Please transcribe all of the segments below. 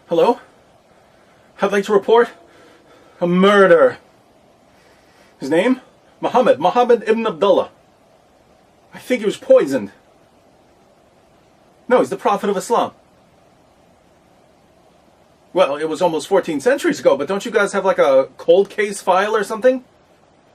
Hello? I'd like to report a murder. His name? Muhammad ibn Abdullah. I think he was poisoned. No, he's the Prophet of Islam. Well, it was almost 14 centuries ago, but don't you guys have like a cold case file or something?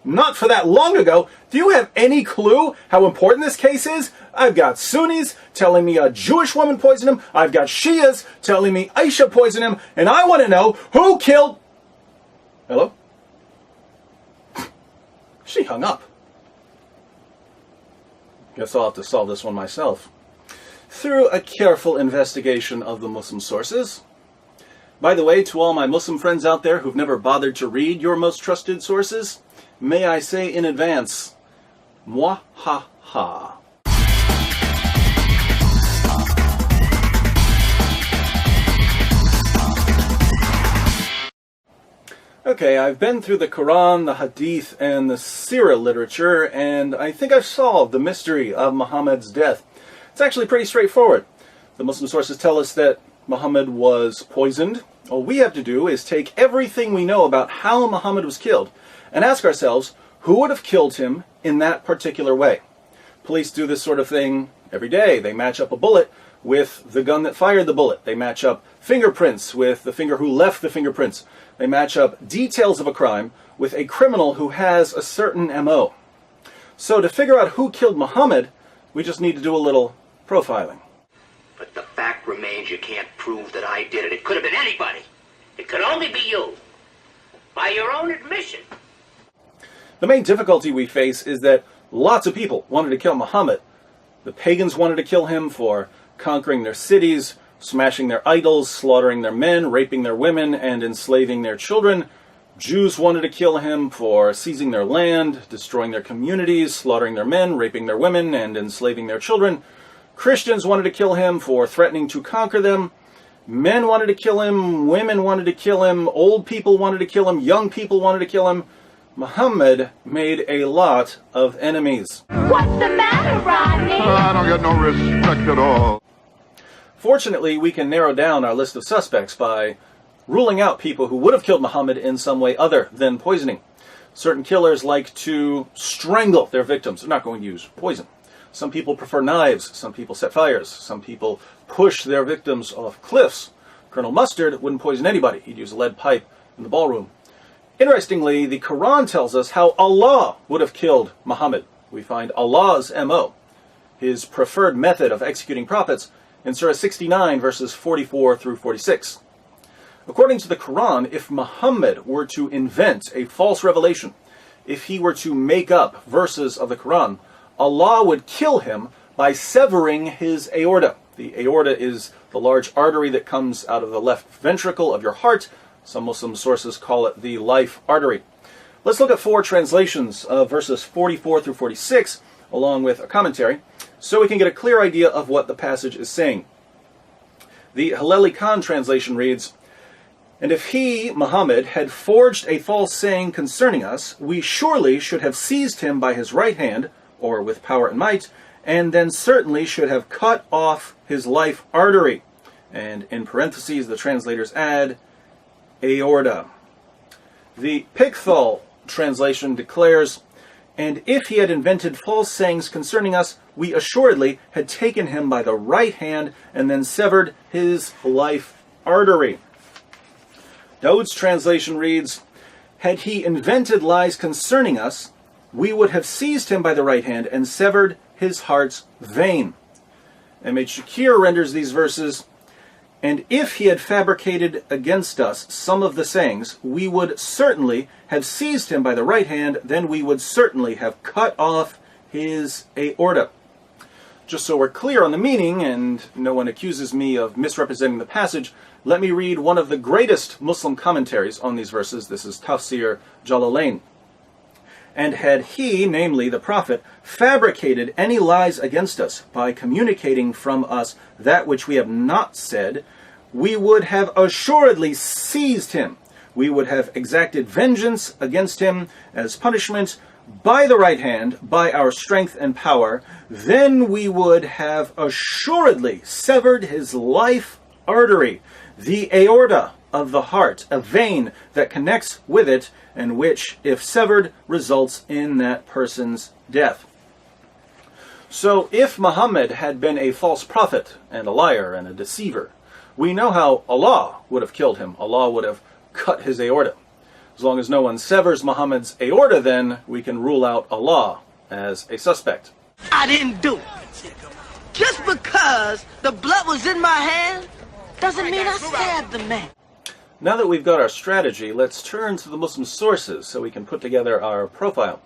Not for that long ago. Do you have any clue how important this case is? I've got Sunnis telling me a Jewish woman poisoned him. I've got Shias telling me Aisha poisoned him. And I want to know who killed... Hello? She hung up. Guess I'll have to solve this one myself. Through a careful investigation of the Muslim sources. By the way, to all my Muslim friends out there who've never bothered to read your most trusted sources, may I say in advance, Mwahaha. Okay, I've been through the Quran, the Hadith, and the Sirah literature, and I think I've solved the mystery of Muhammad's death. It's actually pretty straightforward. The Muslim sources tell us that Muhammad was poisoned. All we have to do is take everything we know about how Muhammad was killed and ask ourselves, who would have killed him in that particular way? Police do this sort of thing every day. They match up a bullet with the gun that fired the bullet. They match up fingerprints with the finger who left the fingerprints. They match up details of a crime with a criminal who has a certain MO. So to figure out who killed Muhammad, we just need to do a little profiling. But the fact remains you can't prove that I did it. It could have been anybody. It could only be you. By your own admission. The main difficulty we face is that lots of people wanted to kill Muhammad. The pagans wanted to kill him for conquering their cities, smashing their idols, slaughtering their men, raping their women, and enslaving their children. Jews wanted to kill him for seizing their land, destroying their communities, slaughtering their men, raping their women, and enslaving their children. Christians wanted to kill him for threatening to conquer them. Men wanted to kill him, women wanted to kill him, old people wanted to kill him, young people wanted to kill him. Muhammad made a lot of enemies. What's the matter, Rodney? I don't get no respect at all. Fortunately, we can narrow down our list of suspects by ruling out people who would have killed Muhammad in some way other than poisoning. Certain killers like to strangle their victims. They're not going to use poison. Some people prefer knives. Some people set fires. Some people push their victims off cliffs. Colonel Mustard wouldn't poison anybody. He'd use a lead pipe in the ballroom. Interestingly, the Quran tells us how Allah would have killed Muhammad. We find Allah's MO, his preferred method of executing prophets, in Surah 69, verses 44 through 46. According to the Quran, if Muhammad were to invent a false revelation, if he were to make up verses of the Quran, Allah would kill him by severing his aorta. The aorta is the large artery that comes out of the left ventricle of your heart. Some Muslim sources call it the life artery. Let's look at 4 translations of verses 44 through 46, along with a commentary, so we can get a clear idea of what the passage is saying. The Haleli Khan translation reads, "And if he, Muhammad, had forged a false saying concerning us, we surely should have seized him by his right hand, or with power and might, and then certainly should have cut off his life artery." And in parentheses, the translators add, aorta. The Pickthall translation declares, "And if he had invented false sayings concerning us, we assuredly had taken him by the right hand and then severed his life artery." Daud's translation reads, "Had he invented lies concerning us, we would have seized him by the right hand and severed his heart's vein." M.H. Shakir renders these verses, "And if he had fabricated against us some of the sayings, we would certainly have seized him by the right hand, then we would certainly have cut off his aorta." Just so we're clear on the meaning, and no one accuses me of misrepresenting the passage, let me read one of the greatest Muslim commentaries on these verses. This is Tafsir Jalalain. "And had he, namely the Prophet, fabricated any lies against us by communicating from us that which we have not said, we would have assuredly seized him. We would have exacted vengeance against him as punishment by the right hand, by our strength and power. Then we would have assuredly severed his life artery, the aorta of the heart, a vein that connects with it and which, if severed, results in that person's death. So if Muhammad had been a false prophet and a liar and a deceiver, we know how Allah would have killed him. Allah would have cut his aorta. As long as no one severs Muhammad's aorta, then we can rule out Allah as a suspect. I didn't do it. Just because the blood was in my hand doesn't mean I stabbed the man. Now that we've got our strategy, let's turn to the Muslim sources so we can put together our profile.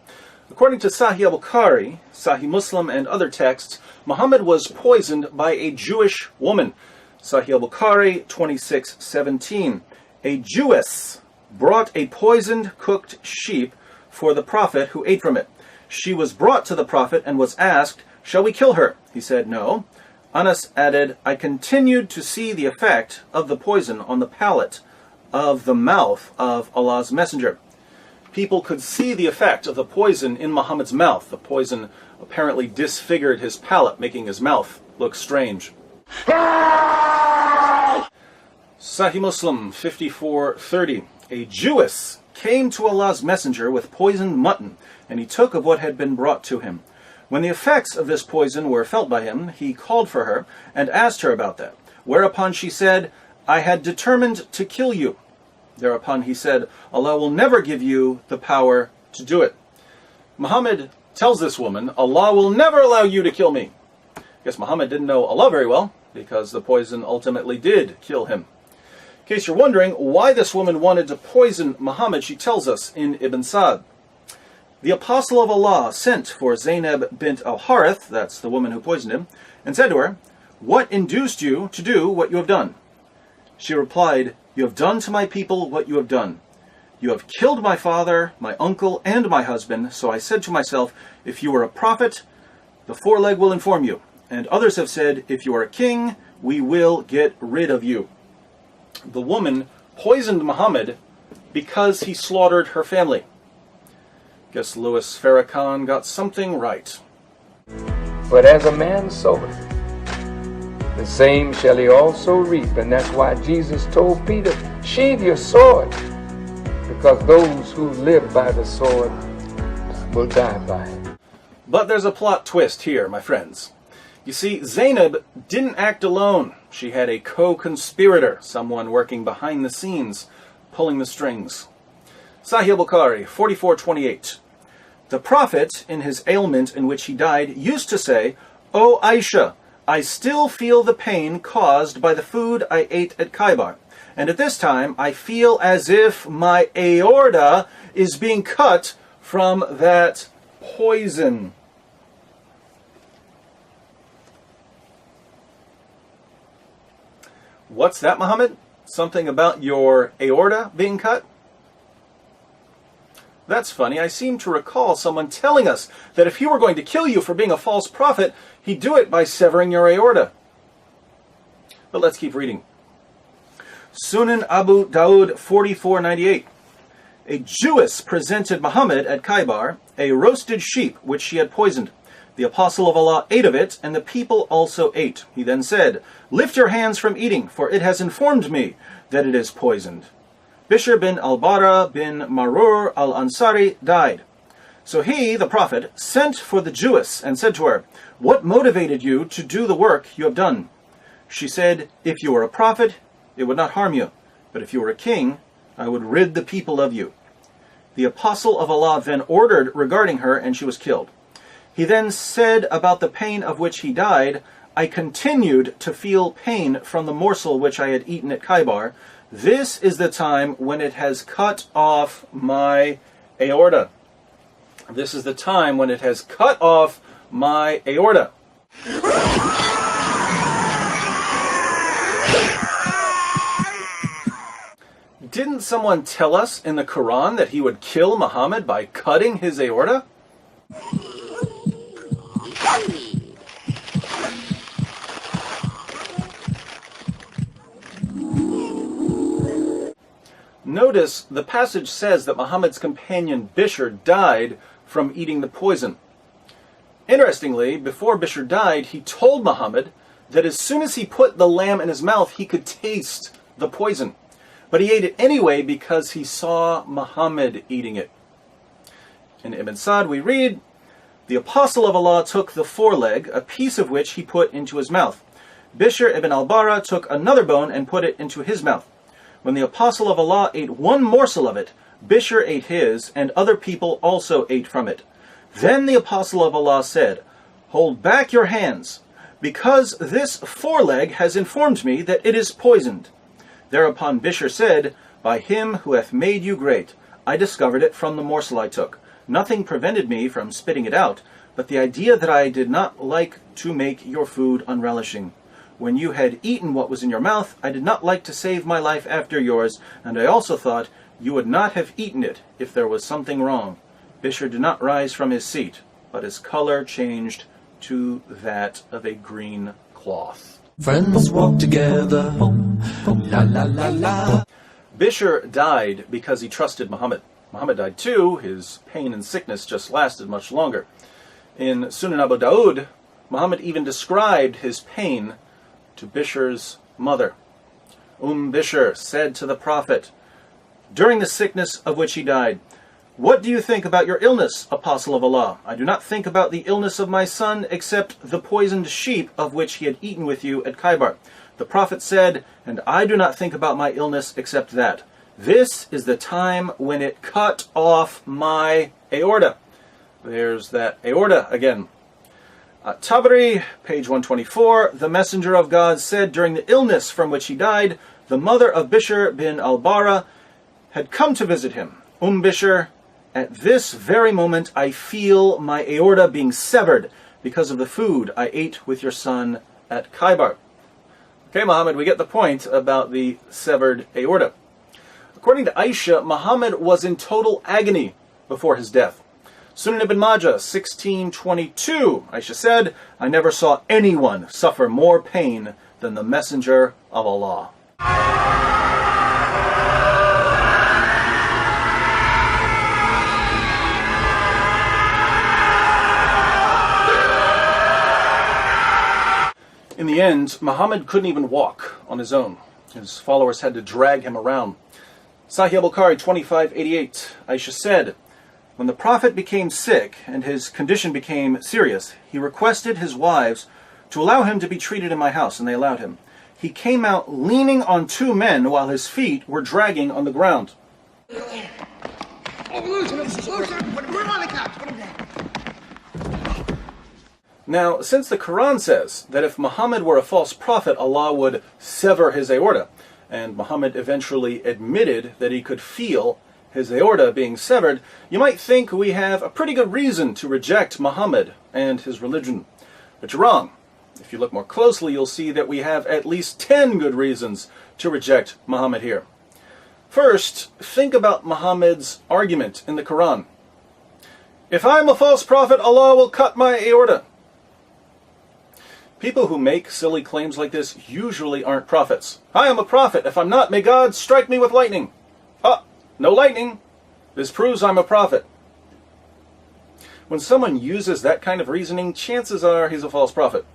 According to Sahih al-Bukhari, Sahih Muslim, and other texts, Muhammad was poisoned by a Jewish woman. Sahih al-Bukhari 26:17. A Jewess brought a poisoned cooked sheep for the Prophet, who ate from it. She was brought to the Prophet and was asked, "Shall we kill her?" He said, "No." Anas added, "I continued to see the effect of the poison on the palate of the mouth of Allah's Messenger." People could see the effect of the poison in Muhammad's mouth. The poison apparently disfigured his palate, making his mouth look strange. Sahih Muslim 54:30. A Jewess came to Allah's Messenger with poisoned mutton, and he took of what had been brought to him. When the effects of this poison were felt by him, he called for her and asked her about that. Whereupon she said, "I had determined to kill you." Thereupon he said, "Allah will never give you the power to do it." Muhammad tells this woman, "Allah will never allow you to kill me." I guess Muhammad didn't know Allah very well, because the poison ultimately did kill him. In case you're wondering why this woman wanted to poison Muhammad, she tells us in Ibn Sa'd. The apostle of Allah sent for Zainab bint al-Harith, that's the woman who poisoned him, and said to her, "What induced you to do what you have done?" She replied, "You have done to my people what you have done. You have killed my father, my uncle, and my husband, so I said to myself, if you are a prophet, the foreleg will inform you. And others have said, if you are a king, we will get rid of you." The woman poisoned Muhammad because he slaughtered her family. Guess Louis Farrakhan got something right. But as a man soweth, the same shall he also reap. And that's why Jesus told Peter, sheathe your sword, because those who live by the sword will die by it. But there's a plot twist here, my friends. You see, Zainab didn't act alone. She had a co-conspirator, someone working behind the scenes, pulling the strings. Sahih al-Bukhari 44:28. The Prophet, in his ailment in which he died, used to say, "O Aisha, I still feel the pain caused by the food I ate at Khaybar, and at this time I feel as if my aorta is being cut from that poison." What's that, Muhammad? Something about your aorta being cut? That's funny. I seem to recall someone telling us that if he were going to kill you for being a false prophet, he'd do it by severing your aorta. But let's keep reading. Sunan Abu Dawud 44:98. A Jewess presented Muhammad at Khaybar a roasted sheep which she had poisoned. The apostle of Allah ate of it, and the people also ate. He then said, "Lift your hands from eating, for it has informed me that it is poisoned." Bishr bin al-Bara bin Marur al-Ansari died. So he, the Prophet, sent for the Jewess and said to her, "What motivated you to do the work you have done?" She said, "If you were a prophet, it would not harm you. But if you were a king, I would rid the people of you." The apostle of Allah then ordered regarding her, and she was killed. He then said about the pain of which he died, "I continued to feel pain from the morsel which I had eaten at Khaybar. This is the time when it has cut off my aorta." This is the time when it has cut off my aorta. Didn't someone tell us in the Quran that he would kill Muhammad by cutting his aorta? Notice the passage says that Muhammad's companion Bishr died from eating the poison. Interestingly, before Bishr died, he told Muhammad that as soon as he put the lamb in his mouth, he could taste the poison. But he ate it anyway because he saw Muhammad eating it. In Ibn Sa'd we read, "The Apostle of Allah took the foreleg, a piece of which he put into his mouth. Bishr ibn al-Bara took another bone and put it into his mouth. When the Apostle of Allah ate one morsel of it, Bishr ate his, and other people also ate from it. Then the Apostle of Allah said, 'Hold back your hands, because this foreleg has informed me that it is poisoned.' Thereupon Bishr said, 'By him who hath made you great, I discovered it from the morsel I took. Nothing prevented me from spitting it out, but the idea that I did not like to make your food unrelishing. When you had eaten what was in your mouth, I did not like to save my life after yours, and I also thought you would not have eaten it if there was something wrong.' Bishr did not rise from his seat, but his color changed to that of a green cloth." Friends walk together, la la la la. Bishr died because he trusted Muhammad. Muhammad died too. His pain and sickness just lasted much longer. In Sunan Abu Dawud, Muhammad even described his pain to Bishr's mother. Bishr said to the Prophet, during the sickness of which he died, "What do you think about your illness, Apostle of Allah? I do not think about the illness of my son except the poisoned sheep of which he had eaten with you at Khaybar." The Prophet said, "And I do not think about my illness except that. This is the time when it cut off my aorta." There's that aorta again. Tabari, page 124, "The Messenger of God said during the illness from which he died, the mother of Bishr bin al-Bara had come to visit him. Bishr, at this very moment I feel my aorta being severed because of the food I ate with your son at Khaybar." Okay, Muhammad, we get the point about the severed aorta. According to Aisha, Muhammad was in total agony before his death. Sunan ibn Majah, 1622, Aisha said, "I never saw anyone suffer more pain than the Messenger of Allah." In the end, Muhammad couldn't even walk on his own. His followers had to drag him around. Sahih al-Bukhari 2588, Aisha said, "When the Prophet became sick and his condition became serious, he requested his wives to allow him to be treated in my house, and they allowed him. He came out leaning on two men while his feet were dragging on the ground." Now, since the Quran says that if Muhammad were a false prophet, Allah would sever his aorta, and Muhammad eventually admitted that he could feel his aorta being severed, you might think we have a pretty good reason to reject Muhammad and his religion. But you're wrong. If you look more closely, you'll see that we have at least 10 good reasons to reject Muhammad here. First, think about Muhammad's argument in the Quran. "If I'm a false prophet, Allah will cut my aorta." People who make silly claims like this usually aren't prophets. "I am a prophet. If I'm not, may God strike me with lightning." No lightning. This proves I'm a prophet. When someone uses that kind of reasoning, chances are he's a false prophet.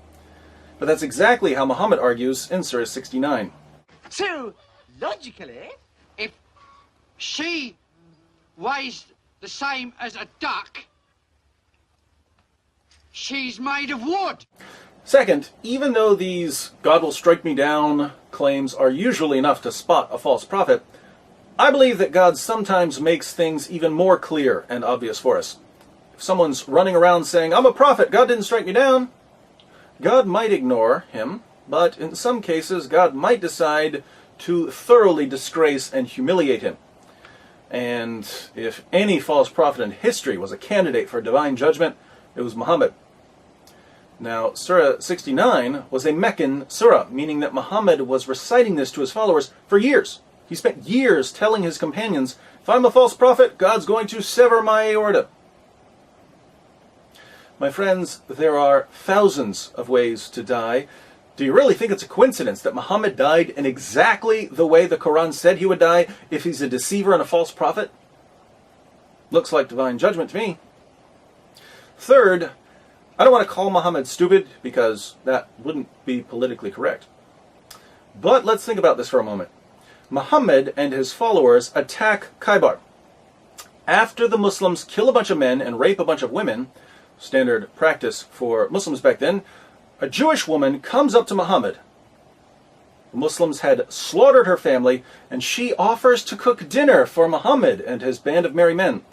But that's exactly how Muhammad argues in Surah 69. So, logically, If she weighs the same as a duck, she's made of wood. Second, even though these "God will strike me down" claims are usually enough to spot a false prophet, I believe that God sometimes makes things even more clear and obvious for us. If someone's running around saying, "I'm a prophet, God didn't strike me down," God might ignore him, but in some cases God might decide to thoroughly disgrace and humiliate him. And if any false prophet in history was a candidate for divine judgment, it was Muhammad. Now, Surah 69 was a Meccan surah, meaning that Muhammad was reciting this to his followers for years. He spent years telling his companions, "If I'm a false prophet, God's going to sever my aorta." My friends, there are thousands of ways to die. Do you really think it's a coincidence that Muhammad died in exactly the way the Quran said he would die if he's a deceiver and a false prophet? Looks like divine judgment to me. Third, I don't want to call Muhammad stupid because that wouldn't be politically correct. But let's think about this for a moment. Muhammad and his followers attack Khaybar. After the Muslims kill a bunch of men and rape a bunch of women, standard practice for Muslims back then, a Jewish woman comes up to Muhammad. The Muslims had slaughtered her family, and she offers to cook dinner for Muhammad and his band of merry men.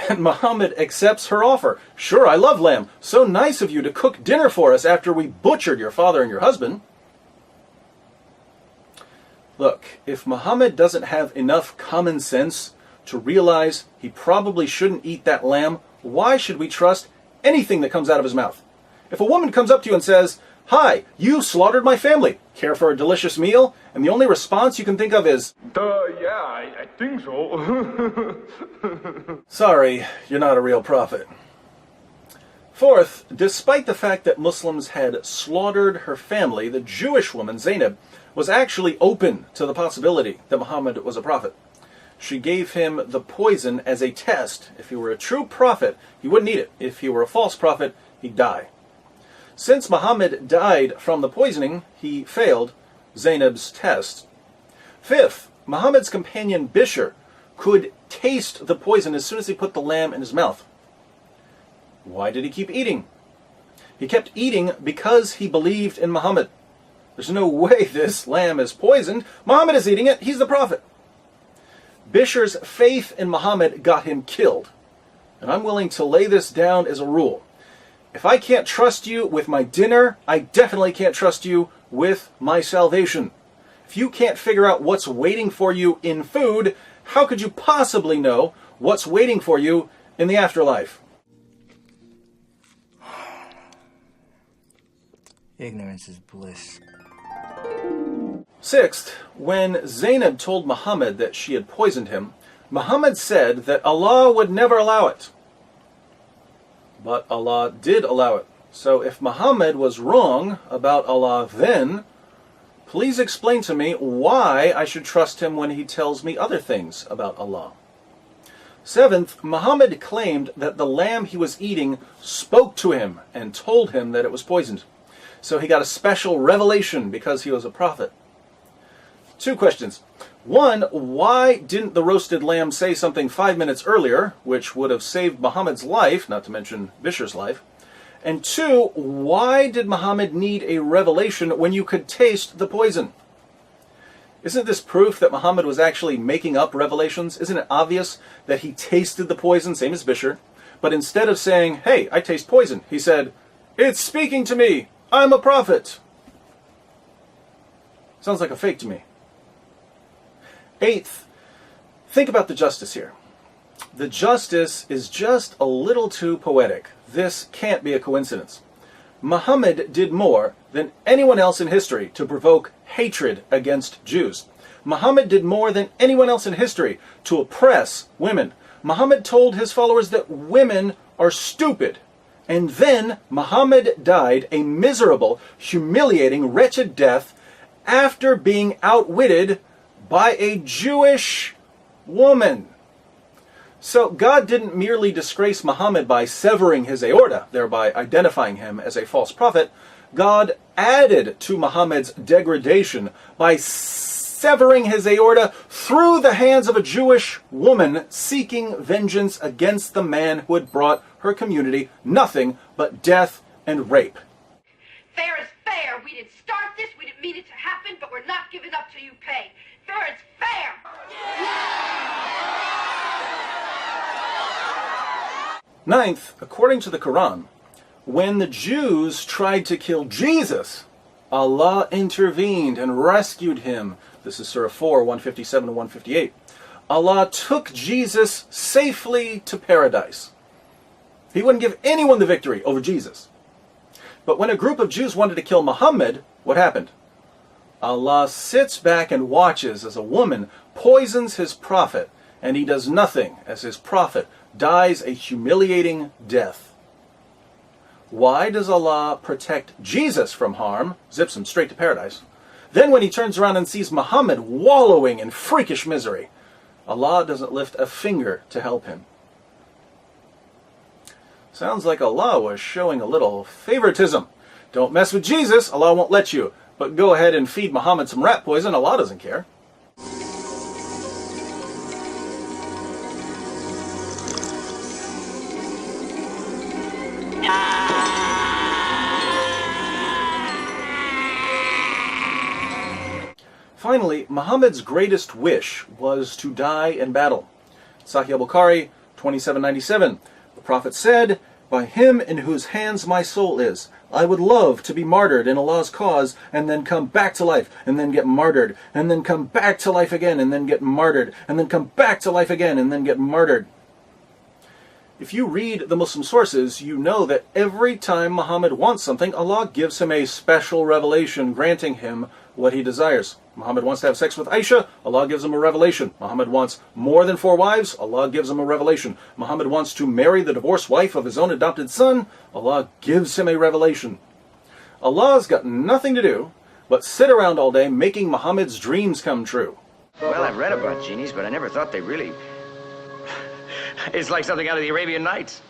And Muhammad accepts her offer. Sure, I love lamb. So nice of you to cook dinner for us after we butchered your father and your husband. Look, if Muhammad doesn't have enough common sense to realize he probably shouldn't eat that lamb, why should we trust anything that comes out of his mouth? If a woman comes up to you and says, "Hi, you slaughtered my family. Care for a delicious meal?" and the only response you can think of is, Yeah, I think so. "Sorry, you're not a real prophet." Fourth, despite the fact that Muslims had slaughtered her family, the Jewish woman, Zainab, was actually open to the possibility that Muhammad was a prophet. She gave him the poison as a test. If he were a true prophet, he wouldn't eat it. If he were a false prophet, he'd die. Since Muhammad died from the poisoning, he failed Zainab's test. Fifth, Muhammad's companion Bishr could taste the poison as soon as he put the lamb in his mouth. Why did he keep eating? He kept eating because he believed in Muhammad. There's no way this lamb is poisoned. Muhammad is eating it. He's the prophet. Bishr's faith in Muhammad got him killed. And I'm willing to lay this down as a rule. If I can't trust you with my dinner, I definitely can't trust you with my salvation. If you can't figure out what's waiting for you in food, how could you possibly know what's waiting for you in the afterlife? Ignorance is bliss. Sixth, when Zainab told Muhammad that she had poisoned him, Muhammad said that Allah would never allow it. But Allah did allow it. So if Muhammad was wrong about Allah then, please explain to me why I should trust him when he tells me other things about Allah. Seventh, Muhammad claimed that the lamb he was eating spoke to him and told him that it was poisoned. So he got a special revelation because he was a prophet. Two questions. One, why didn't the roasted lamb say something 5 minutes earlier, which would have saved Muhammad's life, not to mention Bishr's life? And two, why did Muhammad need a revelation when you could taste the poison? Isn't this proof that Muhammad was actually making up revelations? Isn't it obvious that he tasted the poison, same as Bishr, but instead of saying, "Hey, I taste poison," he said, "It's speaking to me. I'm a prophet." Sounds like a fake to me. Eighth, think about the justice here. The justice is just a little too poetic. This can't be a coincidence. Muhammad did more than anyone else in history to provoke hatred against Jews. Muhammad did more than anyone else in history to oppress women. Muhammad told his followers that women are stupid. And then Muhammad died a miserable, humiliating, wretched death after being outwitted by a Jewish woman. So God didn't merely disgrace Muhammad by severing his aorta, thereby identifying him as a false prophet. God added to Muhammad's degradation by severing his aorta through the hands of a Jewish woman seeking vengeance against the man who had brought her community nothing but death and rape. Fair is fair. We didn't start this, we didn't mean it to happen, but we're not giving up till you pay. Fair is fair! Ninth, according to the Quran, when the Jews tried to kill Jesus, Allah intervened and rescued him. This is Surah 4, 157 and 158. Allah took Jesus safely to paradise. He wouldn't give anyone the victory over Jesus. But when a group of Jews wanted to kill Muhammad, what happened? Allah sits back and watches as a woman poisons his prophet, and he does nothing as his prophet dies a humiliating death. Why does Allah protect Jesus from harm, zips him straight to paradise? Then when he turns around and sees Muhammad wallowing in freakish misery, Allah doesn't lift a finger to help him. Sounds like Allah was showing a little favoritism. Don't mess with Jesus, Allah won't let you. But go ahead and feed Muhammad some rat poison, Allah doesn't care. Finally, Muhammad's greatest wish was to die in battle. Sahih al-Bukhari 2797. The Prophet said, "By him in whose hands my soul is, I would love to be martyred in Allah's cause and then come back to life and then get martyred and then come back to life again and then get martyred and then come back to life again and then get martyred." If you read the Muslim sources, you know that every time Muhammad wants something, Allah gives him a special revelation granting him what he desires. Muhammad wants to have sex with Aisha, Allah gives him a revelation. Muhammad wants more than 4 wives, Allah gives him a revelation. Muhammad wants to marry the divorced wife of his own adopted son, Allah gives him a revelation. Allah's got nothing to do but sit around all day making Muhammad's dreams come true. Well, I've read about genies, but I never thought they really... It's like something out of the Arabian Nights.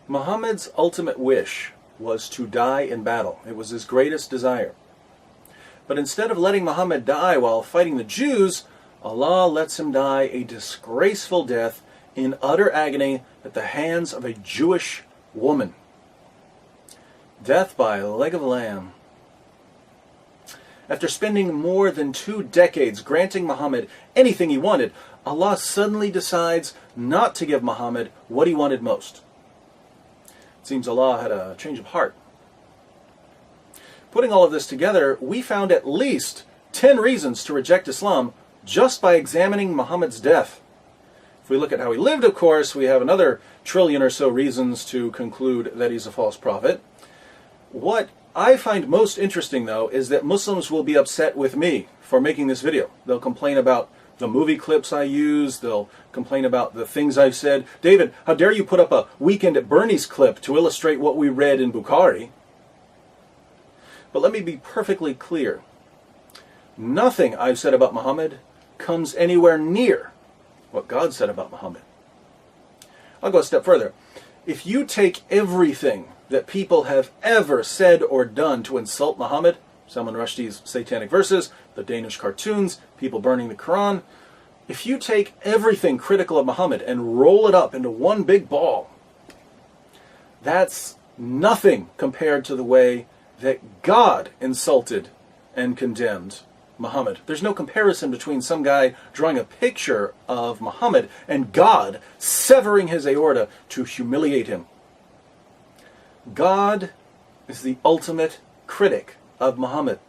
Muhammad's ultimate wish was to die in battle. It was his greatest desire. But instead of letting Muhammad die while fighting the Jews, Allah lets him die a disgraceful death in utter agony at the hands of a Jewish woman. Death by leg of lamb. After spending more than 2 decades granting Muhammad anything he wanted, Allah suddenly decides not to give Muhammad what he wanted most. It seems Allah had a change of heart. Putting all of this together, we found at least 10 reasons to reject Islam just by examining Muhammad's death. If we look at how he lived, of course, we have another 1 trillion or so reasons to conclude that he's a false prophet. What I find most interesting, though, is that Muslims will be upset with me for making this video. They'll complain about the movie clips I use. They'll complain about the things I've said. David, how dare you put up a Weekend at Bernie's clip to illustrate what we read in Bukhari? But let me be perfectly clear. Nothing I've said about Muhammad comes anywhere near what God said about Muhammad. I'll go a step further. If you take everything that people have ever said or done to insult Muhammad, Salman Rushdie's satanic verses, the Danish cartoons, people burning the Quran, if you take everything critical of Muhammad and roll it up into one big ball, that's nothing compared to the way that God insulted and condemned Muhammad. There's no comparison between some guy drawing a picture of Muhammad and God severing his aorta to humiliate him. God is the ultimate critic of Muhammad.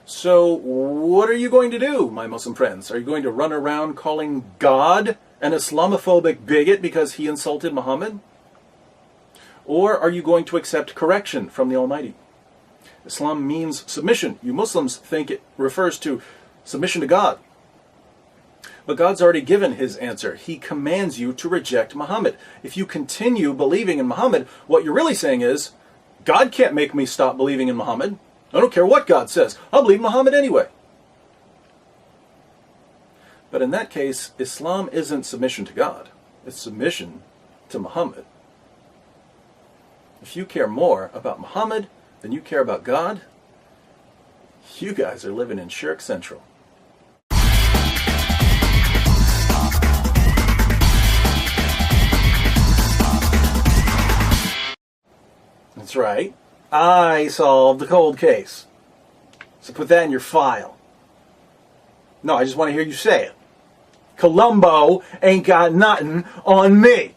So what are you going to do, my Muslim friends? Are you going to run around calling God an Islamophobic bigot because he insulted Muhammad? Or are you going to accept correction from the Almighty? Islam means submission. You Muslims think it refers to submission to God. But God's already given his answer. He commands you to reject Muhammad. If you continue believing in Muhammad, what you're really saying is, God can't make me stop believing in Muhammad. I don't care what God says. I'll believe Muhammad anyway. But in that case, Islam isn't submission to God. It's submission to Muhammad. If you care more about Muhammad than you care about God, you guys are living in Shirk Central. That's right. I solved the cold case. So put that in your file. No, I just want to hear you say it. Columbo ain't got nothing on me.